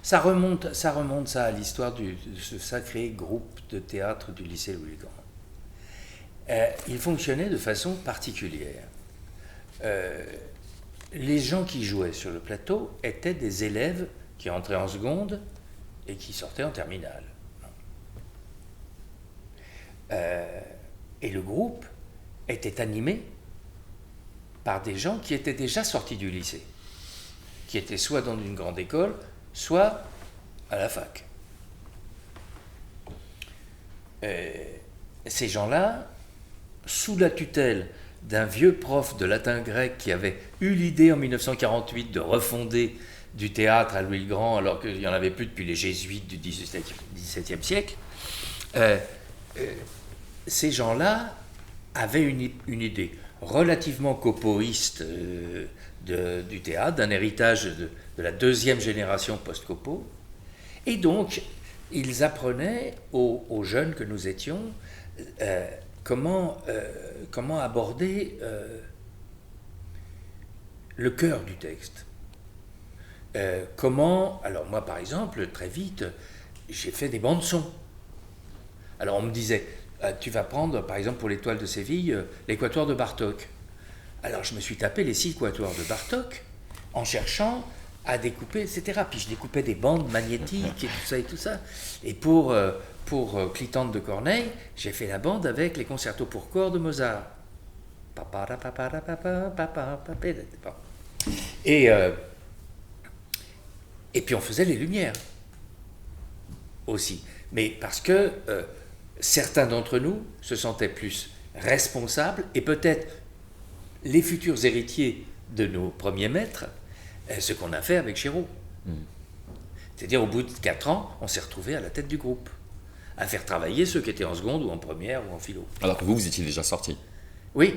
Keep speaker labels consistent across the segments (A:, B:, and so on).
A: Ça remonte à l'histoire de ce sacré groupe de théâtre du lycée Louis-le-Grand. Il fonctionnait de façon particulière. Les gens qui jouaient sur le plateau étaient des élèves qui entraient en seconde et qui sortaient en terminale. Et le groupe était animé par des gens qui étaient déjà sortis du lycée, qui étaient soit dans une grande école, soit à la fac. Ces gens-là, sous la tutelle d'un vieux prof de latin-grec qui avait eu l'idée en 1948 de refonder du théâtre à Louis-le-Grand alors qu'il n'y en avait plus depuis les jésuites du XVIIe siècle, ces gens-là avaient une idée relativement copoïste du théâtre, d'un héritage de la deuxième génération post-copo, et donc ils apprenaient aux jeunes que nous étions comment aborder le cœur du texte. Alors moi par exemple, très vite, j'ai fait des bandes son. Alors on me disait, tu vas prendre par exemple pour l'Étoile de Séville, l'Équatoire de Bartók. Alors je me suis tapé les 6 quatuors de Bartók en cherchant à découper, etc. Puis je découpais des bandes magnétiques et tout ça. Et pour Clitandre de Corneille, j'ai fait la bande avec les concertos pour corps de Mozart. Et puis on faisait les lumières aussi. Mais parce que certains d'entre nous se sentaient plus responsables et peut-être les futurs héritiers de nos premiers maîtres, ce qu'on a fait avec Chéreau. C'est-à-dire au bout de 4 ans, on s'est retrouvés à la tête du groupe, à faire travailler ceux qui étaient en seconde ou en première ou en philo.
B: Alors que vous étiez déjà sorti.
A: Oui,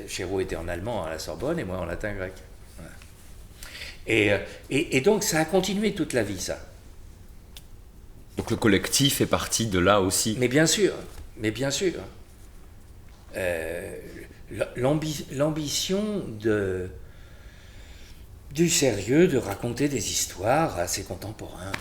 A: Chéreau était en allemand à la Sorbonne et moi en latin-grec. Voilà. Et donc ça a continué toute la vie, ça.
B: Donc le collectif est parti de là aussi.
A: Mais bien sûr. L'ambition du sérieux, de raconter des histoires à ses contemporains.